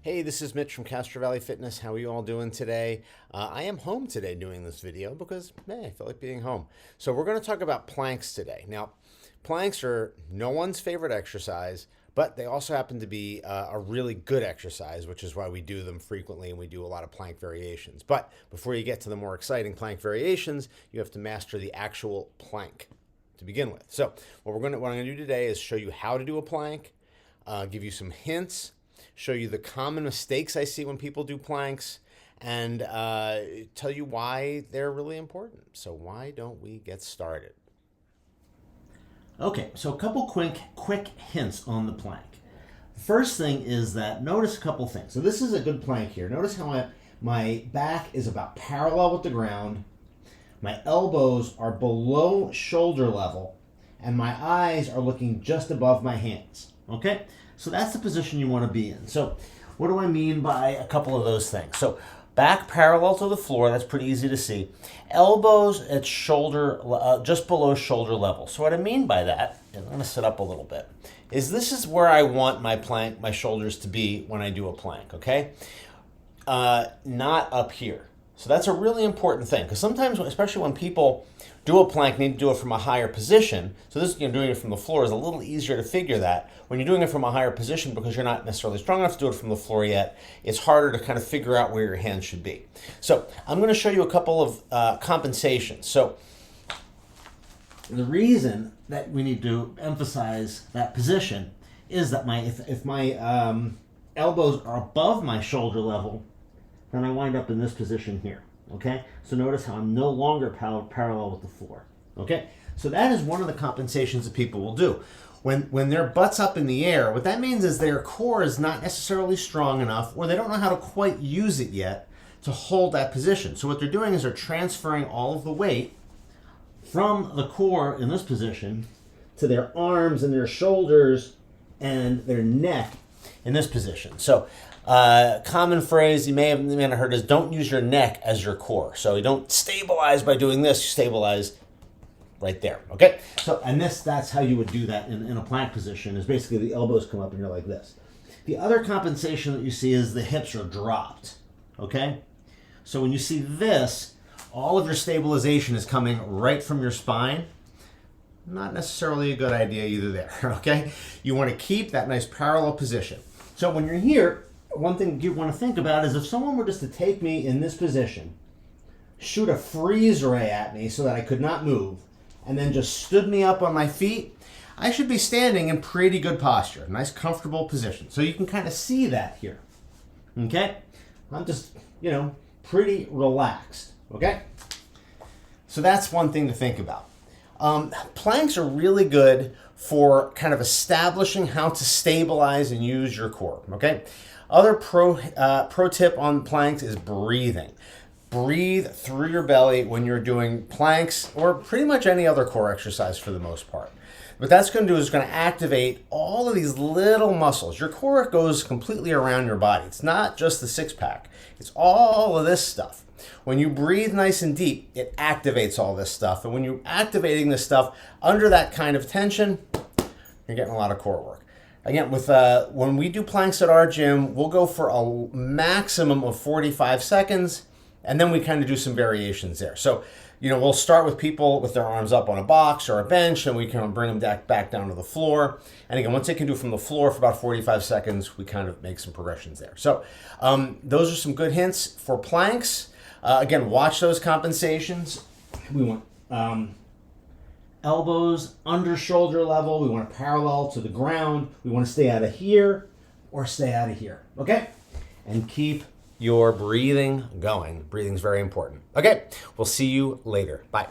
Hey, this is Mitch from Castro Valley Fitness. How are you all doing today? I am home today doing this video because, I feel like being home. So we're going to talk about planks today. Now, planks are no one's favorite exercise, but they also happen to be a really good exercise, which is why we do them frequently and we do a lot of plank variations. But before you get to the more exciting plank variations, you have to master the actual plank to begin with. So what I'm going to do today is show you how to do a plank, give you some hints, show you the common mistakes I see when people do planks, and tell you why they're really important. So why don't we get started? Okay, so a couple quick hints on the plank. The first thing is that notice a couple things. So this is a good plank here. Notice how my back is about parallel with the ground. My elbows are below shoulder level, and my eyes are looking just above my hands. Okay? So that's the position you want to be in. So what do I mean by a couple of those things? So back parallel to the floor, that's pretty easy to see. Elbows at shoulder, just below shoulder level. So what I mean by that, and I'm going to sit up a little bit, is this is where I want my plank, my shoulders to be when I do a plank, okay? Not up here. So that's a really important thing, because sometimes, especially when people do a plank, need to do it from a higher position. So this, doing it from the floor is a little easier to figure that. When you're doing it from a higher position, because you're not necessarily strong enough to do it from the floor yet, it's harder to kind of figure out where your hands should be. So I'm going to show you a couple of compensations. So the reason that we need to emphasize that position is that if my elbows are above my shoulder level, then I wind up in this position here, okay? So notice how I'm no longer parallel with the floor, okay? So that is one of the compensations that people will do. When their butt's up in the air, what that means is their core is not necessarily strong enough, or they don't know how to quite use it yet to hold that position. So what they're doing is they're transferring all of the weight from the core in this position to their arms and their shoulders and their neck in this position. So common phrase you may have heard is don't use your neck as your core. So you don't stabilize by doing this, you stabilize right there, okay? So, and that's how you would do that in a plank position, is basically the elbows come up and you're like this. The other compensation that you see is the hips are dropped, okay? So when you see this, all of your stabilization is coming right from your spine. Not necessarily a good idea either there, okay? You want to keep that nice parallel position. So when you're here, one thing you want to think about is if someone were just to take me in this position, shoot a freeze ray at me so that I could not move, and then just stood me up on my feet, I should be standing in pretty good posture, nice comfortable position. So you can kind of see that here, okay? I'm just, pretty relaxed, okay? So that's one thing to think about. Planks are really good for kind of establishing how to stabilize and use your core, okay? Other pro tip on planks is breathing. Breathe through your belly when you're doing planks or pretty much any other core exercise for the most part. What that's going to do is going to activate all of these little muscles. Your core goes completely around your body. It's not just the six-pack. It's all of this stuff. When you breathe nice and deep, it activates all this stuff. And when you're activating this stuff under that kind of tension, you're getting a lot of core work. Again, when we do planks at our gym, we'll go for a maximum of 45 seconds, and then we kind of do some variations there. So, we'll start with people with their arms up on a box or a bench, and we can bring them back down to the floor. And again, once they can do from the floor for about 45 seconds, we kind of make some progressions there. So those are some good hints for planks. Again, watch those compensations. We want elbows under shoulder level. We want to parallel to the ground. We want to stay out of here or stay out of here, okay? And keep your breathing going. Breathing is very important. Okay, we'll see you later. Bye.